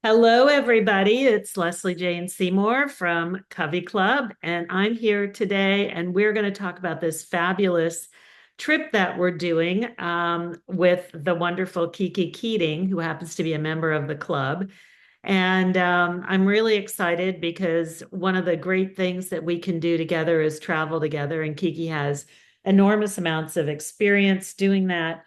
Hello, everybody. It's Lesley Jane Seymour from Covey Club, and I'm here today, and we're going to talk about this fabulous trip that we're doing with the wonderful Kiki Keating, who happens to be a member of the club. And I'm really excited because one of the great things that we can do together is travel together, and Kiki has enormous amounts of experience doing that.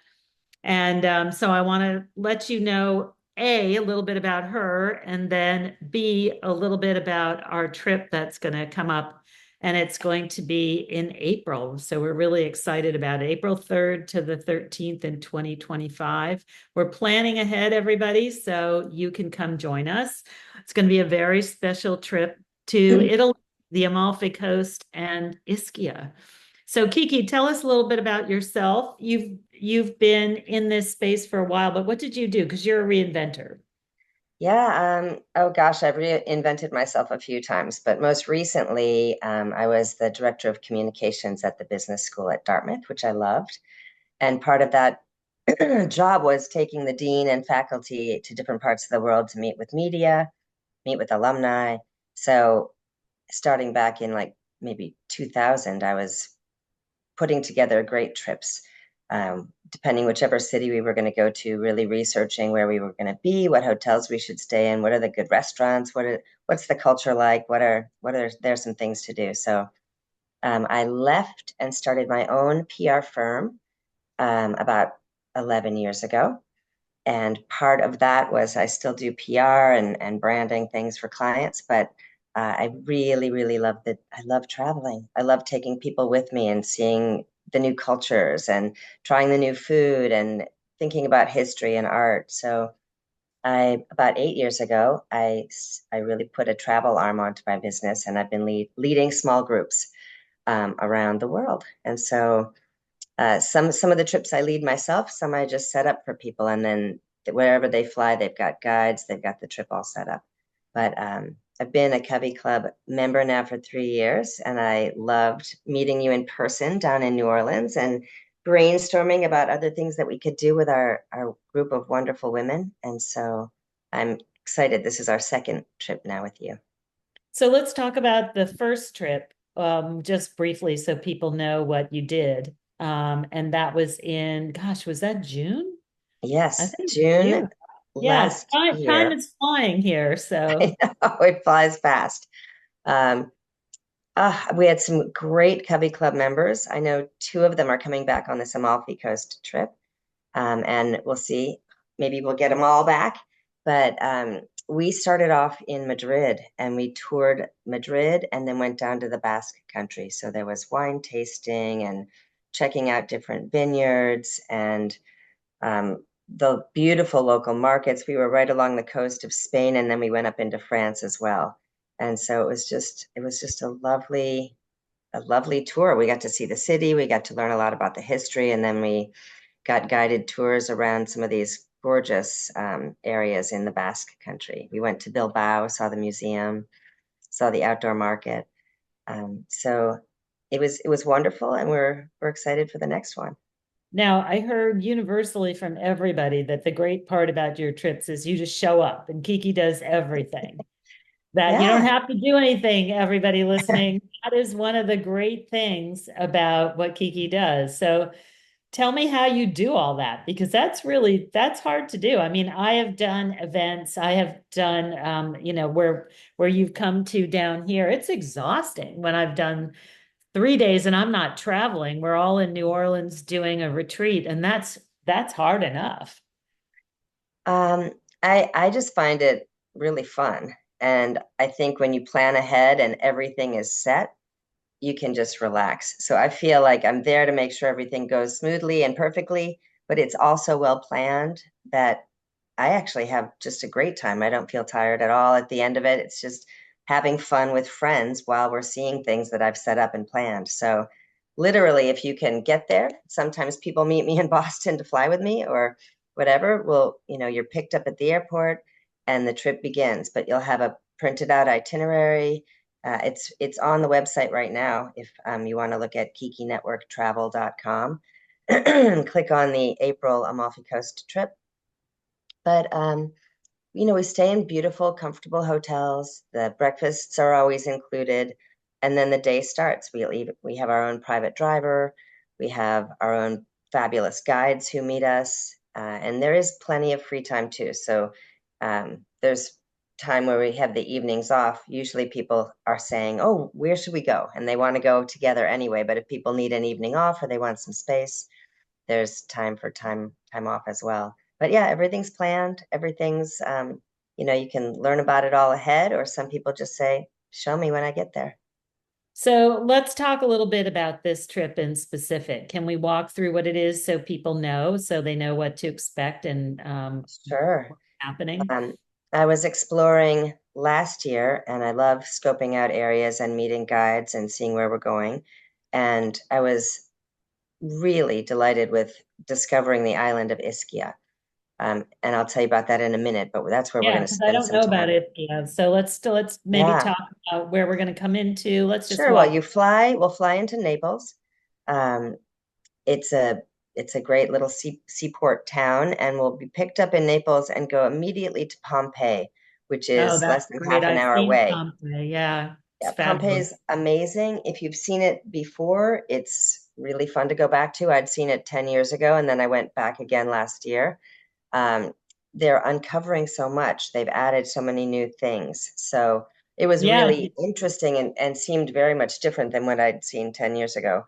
And so I want to let you know a little bit about her, and then B, a little bit about our trip that's going to come up. And it's going to be in April. So we're really excited about it. April 3rd to the 13th in 2025. We're planning ahead, everybody, so you can come join us. It's going to be a very special trip to Italy, the Amalfi Coast, and Ischia. So Kiki, tell us a little bit about yourself. You've been in this space for a while, but what did you do? Because you're a reinventor. Oh gosh, I've reinvented myself a few times, but most recently, I was the director of communications at the business school at Dartmouth, which I loved. And part of that job was taking the dean and faculty to different parts of the world to meet with media, meet with alumni. So starting back in like maybe 2000, I was putting together great trips, depending whichever city we were going to go to, really researching where we were going to be, what hotels we should stay in, what are the good restaurants, what's the culture like, what are there's some things to do. So I left and started my own PR firm about 11 years ago. And part of that was I still do PR and branding things for clients, but I really, really love that. I love traveling. I love taking people with me and seeing the new cultures and trying the new food and thinking about history and art. So about 8 years ago, I really put a travel arm onto my business, and I've been leading small groups around the world. And so some of the trips I lead myself, some I just set up for people, and then wherever they fly, they've got guides, they've got the trip all set up. But I've been a Covey Club member now for 3 years, and I loved meeting you in person down in New Orleans and brainstorming about other things that we could do with our group of wonderful women. And so I'm excited. This is our second trip now with you. So let's talk about the first trip, just briefly, so people know what you did. And that was in, gosh, was that June? I Yes, think June June. Yeah, last time year. is flying here. So I know it flies fast. Um, we had some great Covey Club members. I know two of them are coming back on this Amalfi Coast trip, and we'll see. Maybe we'll get them all back. But we started off in Madrid, and we toured Madrid and then went down to the Basque Country. So there was wine tasting and checking out different vineyards and the beautiful local markets. We were right along the coast of Spain, and then we went up into France as well. And so it was just a lovely tour. We got to see the city, we got to learn a lot about the history, and then we got guided tours around some of these gorgeous areas in the Basque Country. We went to Bilbao, saw the museum, saw the outdoor market. So it was wonderful, and we're excited for the next one. now I heard universally from everybody that the great part about your trips is you just show up and Kiki does everything. That you don't Yeah. have to do anything, everybody listening. That is one of the great things about what Kiki does. So tell me how you do all that, because that's hard to do. I mean, I have done events, I have done where you've come to down here. It's exhausting when I've done 3 days and I'm not traveling. We're all in New Orleans doing a retreat, and that's hard enough. Um, I just find it really fun. And I think when you plan ahead and everything is set, you can just relax. So I feel like I'm there to make sure everything goes smoothly and perfectly, but it's also well planned that I actually have just a great time. I don't feel tired at all at the end of it. It's just having fun with friends while we're seeing things that I've set up and planned. So literally, if you can get there, sometimes people meet me in Boston to fly with me or whatever. Well, you're picked up at the airport and the trip begins, but you'll have a printed out itinerary. It's on the website right now if you want to look at kikinetworktravel.com and click on the April Amalfi Coast trip. But we stay in beautiful, comfortable hotels. The breakfasts are always included, and then the day starts. We have our own private driver. We have our own fabulous guides who meet us, and there is plenty of free time too. So there's time where we have the evenings off. Usually people are saying, "Oh, where should we go?" And they want to go together anyway. But if people need an evening off or they want some space, there's time for time off as well. But yeah, everything's planned. Everything's you can learn about it all ahead, or some people just say, "Show me when I get there." So let's talk a little bit about this trip in specific. Can we walk through what it is so people know, so they know what to expect and Sure. what's happening? Um, I was exploring last year, and I love scoping out areas and meeting guides and seeing where we're going. And I was really delighted with discovering the island of Ischia. And I'll tell you about that in a minute, but that's where we're Yeah, going to because I spend don't some know about time. it. Yeah. So let's maybe Yeah, talk about where we're going to come into. Let's just sure. Well, walk. we'll fly into Naples. Um, it's a it's a great little seaport town, and we'll be picked up in Naples and go immediately to Pompeii, which Oh, is that's less than great. half an I've hour seen away. Pompeii. Yeah, it's Yeah, Pompeii fabulous. is amazing. If you've seen it before, it's really fun to go back to. I'd seen it 10 years ago, and then I went back again last year. Um, they're uncovering so much. They've added so many new things. So it was Yeah, really interesting and seemed very much different than what I'd seen 10 years ago.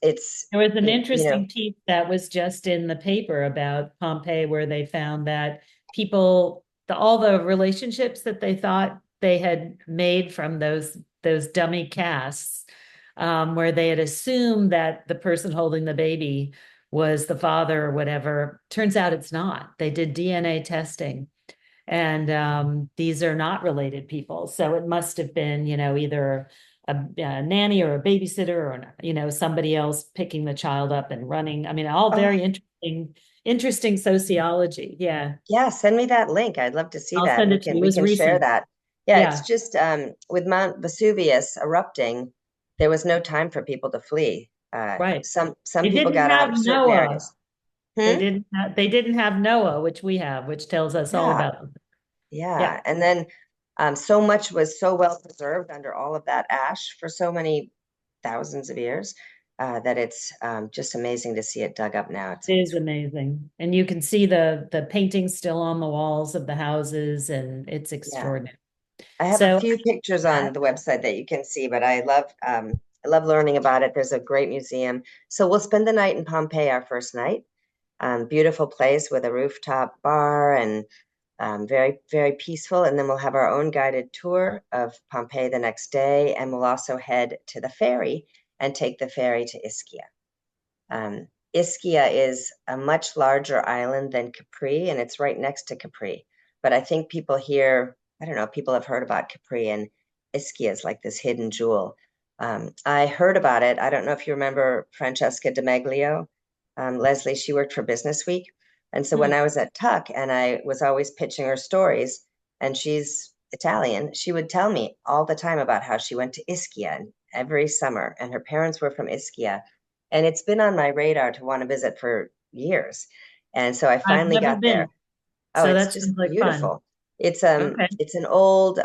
It's, there was an you know, interesting piece that was just in the paper about Pompeii where they found that people, all the relationships that they thought they had made from those dummy casts, where they had assumed that the person holding the baby was the father or whatever. Turns out it's not. They did DNA testing, and these are not related people. So it must have been, either a nanny or a babysitter or somebody else picking the child up and running. I mean, all oh, very interesting sociology. Yeah, yeah, send me that link. I'd love to see I'll that. send it to you. It We was can share recent. that. Yeah, it's Yeah, just with Mount Vesuvius erupting, there was no time for people to flee. right. Some They people didn't got out have of certain Noah. areas. Hmm? They didn't have Noah, which we have, which tells us all Yeah, about them. Yeah. yeah. And then so much was so well preserved under all of that ash for so many thousands of years that it's just amazing to see it dug up now. It is amazing. And you can see the paintings still on the walls of the houses, and it's Yeah. extraordinary. I have a So few pictures on the website that you can see, but I love learning about it. There's a great museum. So we'll spend the night in Pompeii, our first night. Beautiful place with a rooftop bar and very, very peaceful. And then we'll have our own guided tour of Pompeii the next day, and we'll also head to the ferry and take the ferry to Ischia. Ischia is a much larger island than Capri, and it's right next to Capri. But I think people here, I don't know, people have heard about Capri, and Ischia is like this hidden jewel. I heard about it. I don't know if you remember Francesca DeMaglio, Lesley, she worked for Business Week. And so when hmm, I was at Tuck and I was always pitching her stories, and she's Italian, she would tell me all the time about how she went to Ischia every summer, and her parents were from Ischia, and it's been on my radar to want to visit for years. And so I I've finally never got there. been. Oh, So it's that just sounds like fun. beautiful. Okay. It's an old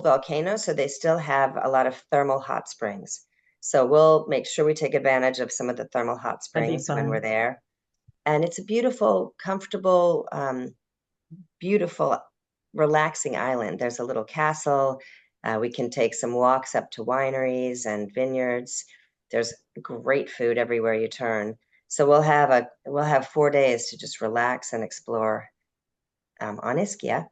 volcano, so they still have a lot of thermal hot springs. So we'll make sure we take advantage of some of the thermal hot That'd be springs when we're fun. there. And it's a beautiful, comfortable, beautiful, relaxing island. There's a little castle. We can take some walks up to wineries and vineyards. There's great food everywhere you turn. So we'll have 4 days to just relax and explore on Ischia.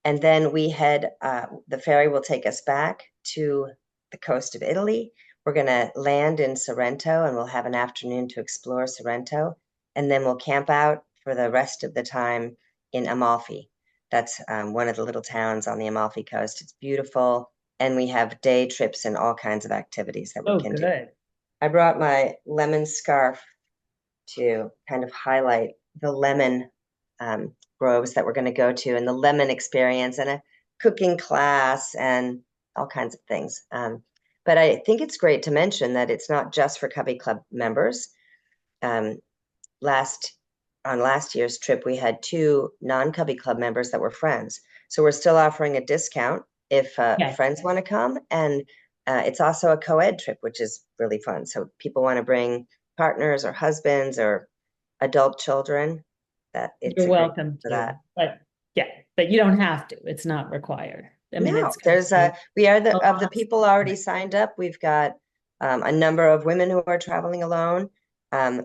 And then the ferry will take us back to the coast of Italy. We're going to land in Sorrento, and we'll have an afternoon to explore Sorrento. And then we'll camp out for the rest of the time in Amalfi. That's one of the little towns on the Amalfi Coast. It's beautiful. And we have day trips and all kinds of activities that we Oh, can do. good. I brought my lemon scarf to kind of highlight the lemon groves that we're going to go to and the lemon experience and a cooking class and all kinds of things. But I think it's great to mention that it's not just for Covey Club members. Um, last on last year's trip, we had two non-Covey Club members that were friends. So we're still offering a discount if Yeah, friends want to come. And it's also a co-ed trip, which is really fun. So people want to bring partners or husbands or adult children, that it's you're a great welcome for to, that. but yeah, but you don't have to. It's not required. I mean, No, it's going to there's be we are a the of the lot. people already signed up. We've got a number of women who are traveling alone,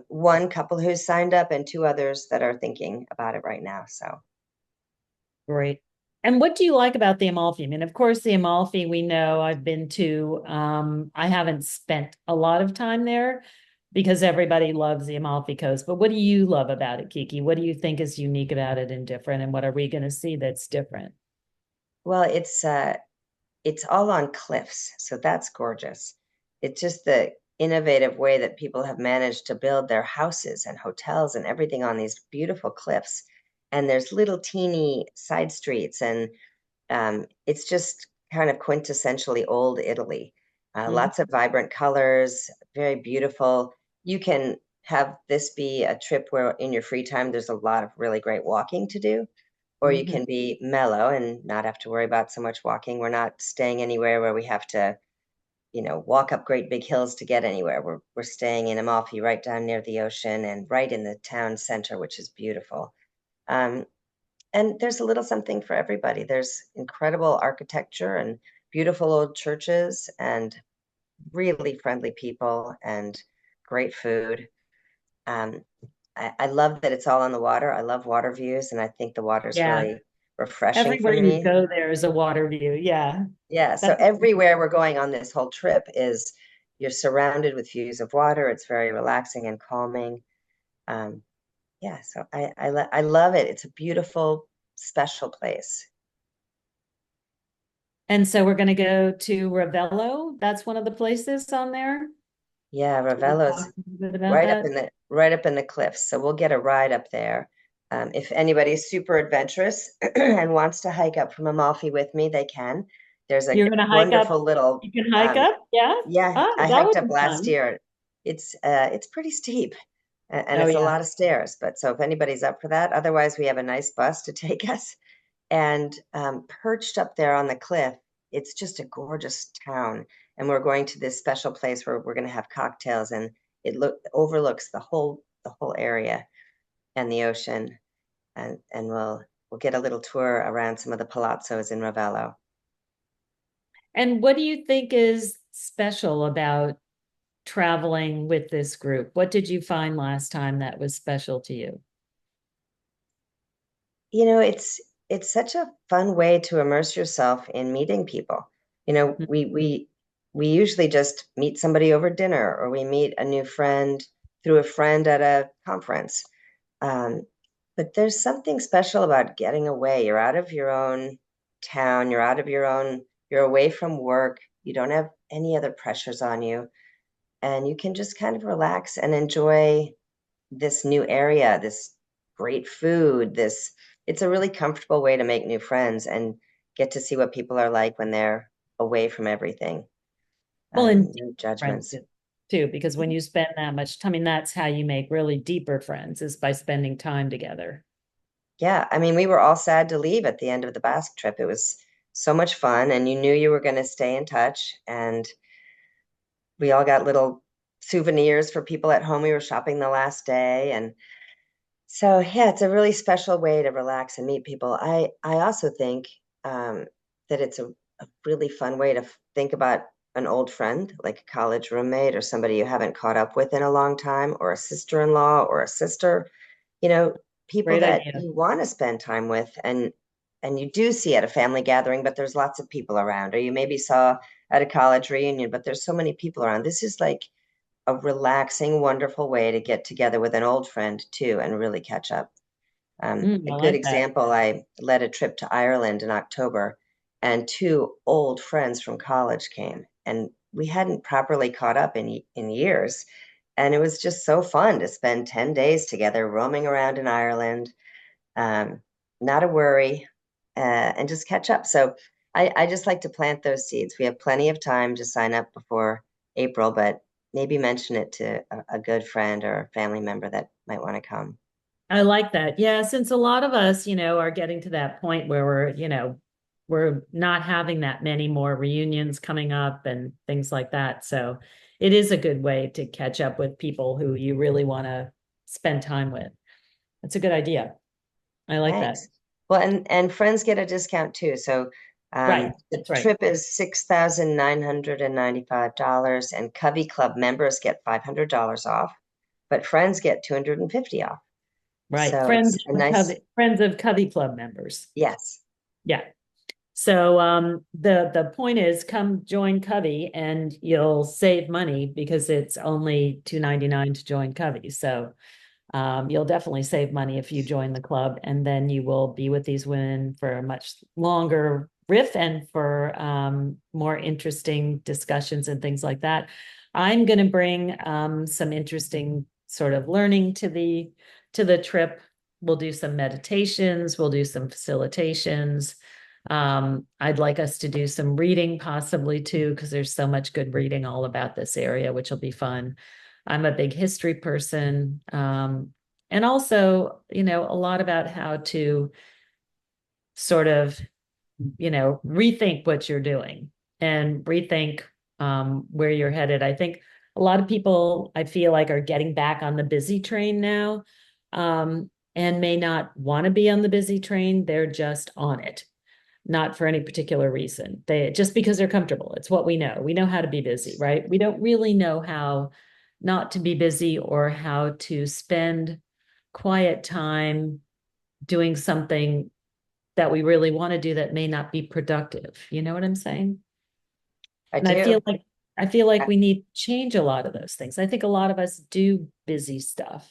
one couple who's signed up, and two others that are thinking about it right now. So, Great. And what do you like about the Amalfi? I mean, of course, the Amalfi we know I've been to. I haven't spent a lot of time there because everybody loves the Amalfi Coast. But what do you love about it, Kiki? What do you think is unique about it and different? And what are we going to see that's different? well, it's all on cliffs, so that's gorgeous. It's just the innovative way that people have managed to build their houses and hotels and everything on these beautiful cliffs. And there's little teeny side streets, and it's just kind of quintessentially old Italy. Mhm. Lots of vibrant colors, very beautiful. You can have this be a trip where in your free time, there's a lot of really great walking to do, or you Mhm. can be mellow and not have to worry about so much walking. We're not staying anywhere where we have to, walk up great big hills to get anywhere. We're staying in Amalfi, right down near the ocean and right in the town center, which is beautiful. Um, and there's a little something for everybody. There's incredible architecture and beautiful old churches and really friendly people and great food. Um, I love that it's all on the water. I love water views, and I think the water's Yeah. really refreshing for Everywhere you me. go, there is a water view. Yeah. Yeah, so That's everywhere we're going on this whole trip is you're surrounded with views of water. It's very relaxing and calming. Um, yeah, so I love it. It's a beautiful, special place. and so we're going to go to Ravello. That's one of the places on there. Yeah, Can you Ravello's talk a little bit about that? right up in the cliffs. So we'll get a ride up there. If anybody's super adventurous and wants to hike up from Amalfi with me, they can. There's a You're going to hike up. wonderful little You can hike up? Yeah. yeah, Oh, I that hiked would up be last fun. year. It's pretty steep and Oh, it's a yeah. lot of stairs. But so if anybody's up for that, otherwise we have a nice bus to take us. And perched up there on the cliff, it's just a gorgeous town. And we're going to this special place where we're going to have cocktails, and it overlooks the whole area and the ocean. And we'll get a little tour around some of the palazzos in Ravello. And what do you think is special about traveling with this group? What did you find last time that was special to you? You know, it's such a fun way to immerse yourself in meeting people. You know, we usually just meet somebody over dinner, or we meet a new friend through a friend at a conference. Um, but there's something special about getting away. You're out of your own town, you're away from work, you don't have any other pressures on you, and you can just kind of relax and enjoy this new area, this great food, this it's a really comfortable way to make new friends and get to see what people are like when they're away from everything. Well, and No friends judgments. too, because when you spend that much time, I mean, that's how you make really deeper friends is by spending time together. Yeah, I mean, we were all sad to leave at the end of the Basque trip. It was so much fun, and you knew you were going to stay in touch. And we all got little souvenirs for people at home. We were shopping the last day, and so yeah, it's a really special way to relax and meet people. I also think that it's a really fun way to think about an old friend, like a college roommate or somebody you haven't caught up with in a long time, or a sister-in-law or a sister, you know, people Great that idea. you want to spend time with and you do see at a family gathering, but there's lots of people around, or you maybe saw at a college reunion, but there's so many people around. This is like a relaxing, wonderful way to get together with an old friend too and really catch up. A I good like that. example, I led a trip to Ireland in October, and two old friends from college came, and we hadn't properly caught up in years. And it was just so fun to spend 10 days together roaming around in Ireland, um, not a worry, and just catch up. So I just like to plant those seeds. We have plenty of time to sign up before April, but maybe mention it to a good friend or a family member that might want to come. I like that. Yeah, since a lot of us, are getting to that point where we're not having that many more reunions coming up and things like that. So it is a good way to catch up with people who you really want to spend time with. That's a good idea. I like that. Thanks. Well, and friends get a discount too. So Right. the That's right. trip is $6,995, and Covey Club members get $500 off, but friends get 250 off. Right. So it's a nice, Friends of Covey Club members. yes, Yeah. So the point is come join Covey and you'll save money because it's only $2.99 to join Covey. So you'll definitely save money if you join the club, and then you will be with these women for a much longer riff and for more interesting discussions and things like that. I'm going to bring some interesting sort of learning to the trip. We'll do some meditations, we'll do some facilitations. I'd like us to do some reading possibly too, because there's so much good reading all about this area, which will be fun. I'm a big history person. And also, a lot about how to sort of, rethink what you're doing and rethink where you're headed. I think a lot of people, I feel like, are getting back on the busy train now, and may not want to be on the busy train. They're just on it, not for any particular reason. They just because they're comfortable. It's what we know. We know how to be busy, right? We don't really know how not to be busy or how to spend quiet time doing something that we really want to do that may not be productive. You know what I'm saying? I And do. I feel like we need to change a lot of those things. I think a lot of us do busy stuff.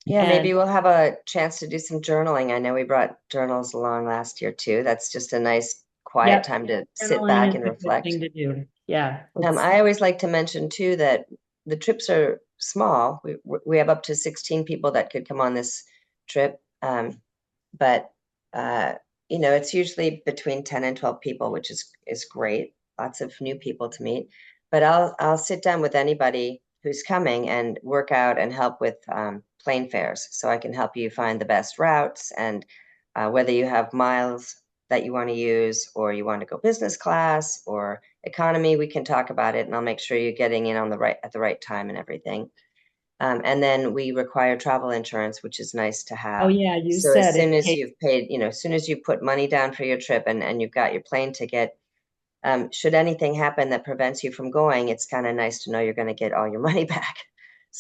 Yeah, And maybe we'll have a chance to do some journaling. I know we brought journals along last year too. That's just a nice quiet yep, time to sit journaling back is and a good reflect. thing to do. Yeah, it's I always like to mention too that the trips are small. We have up to 16 people that could come on this trip, but uh, it's usually between 10 and 12 people, which is great. Lots of new people to meet. But I'll sit down with anybody who's coming and work out and help with plane fares, so I can help you find the best routes and whether you have miles that you want to use or you want to go business class or economy, we can talk about it, and I'll make sure you're getting in on the right at the right time and everything. And then we require travel insurance, which is nice to oh have. yeah, you So as said soon in as case. you've paid, as soon as you put money down for your trip and you've got your plane ticket, should anything happen that prevents you from going, it's kind of nice to know you're going to get all your money back.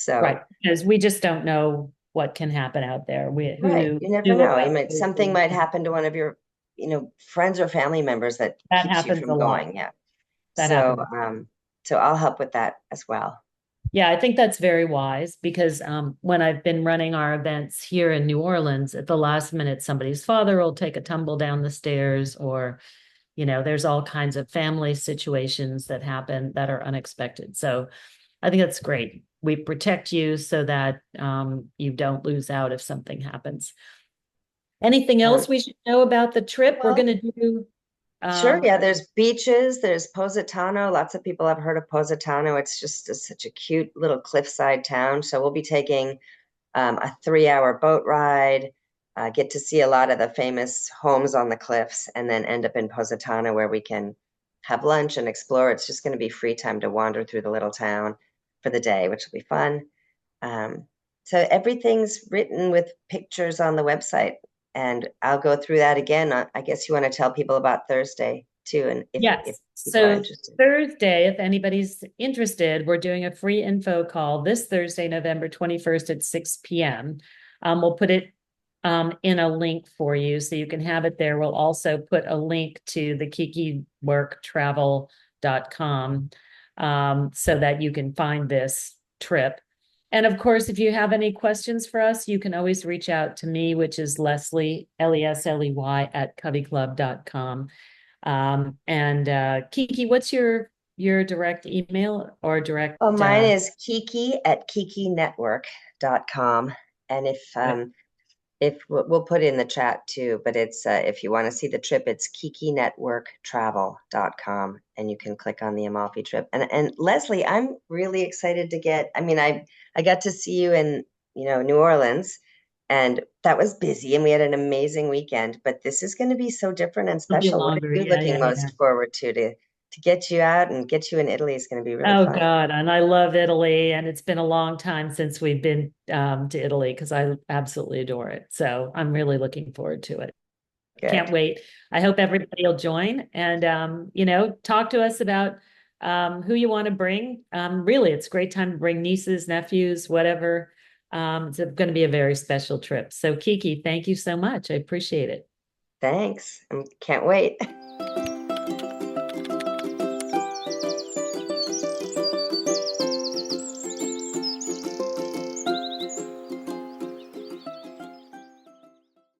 Right, So, because we just don't know what can happen out there. We right, who you never knew know. about Something might happen to one of your, friends or family members that that keeps you happens a from lot. going. Yeah. That So, happens. so I'll help with that as well. Yeah, I think that's very wise because when I've been running our events here in New Orleans, at the last minute, somebody's father will take a tumble down the stairs, or there's all kinds of family situations that happen that are unexpected. So I think that's great. We protect you so that you don't lose out if something happens. Anything Um, else we should know about the trip? We're well, going to do sure. um, Yeah, there's beaches. There's Positano. Lots of people have heard of Positano. It's just such a cute little cliffside town. So we'll be taking a 3-hour boat ride, get to see a lot of the famous homes on the cliffs, and then end up in Positano where we can have lunch and explore. It's just going to be free time to wander through the little town for the day, which will be fun. Um, so everything's written with pictures on the website, and I'll go through that again. I guess you want to tell people about Thursday too, and if yes. people are So interested. Thursday, if anybody's interested, we're doing a free info call this Thursday, November 21st at 6 p.m. We'll put it in a link for you so you can have it there. We'll also put a link to the kikiworktravel.com so that you can find this trip. And of course, if you have any questions for us, you can always reach out to me, which is Lesley, Lesley at CoveyClub.com. And Kiki, what's your direct email or direct Oh, mine is Kiki at kikinetwork.com. And if we'll put it in the chat too, but it's if you want to see the trip, it's kikinetworktravel.com, and you can click on the Amalfi trip. And Lesley, I'm really excited to get. I mean, I got to see you in New Orleans, And that was busy, and we had an amazing weekend. But this is going to be so different and It'll be special. What are longer. you Yeah, looking yeah, yeah. most forward to get you out and get you in Italy is going to be really Oh fun. God, and I love Italy, and it's been a long time since we've been to Italy because I absolutely adore it. So I'm really looking forward to it. Can't Good. wait. I hope everybody will join and talk to us about who you want to bring. Really, it's a great time to bring nieces, nephews, whatever. It's going to be a very special trip. So Kiki, thank you so much. I appreciate it. Thanks. I can't wait.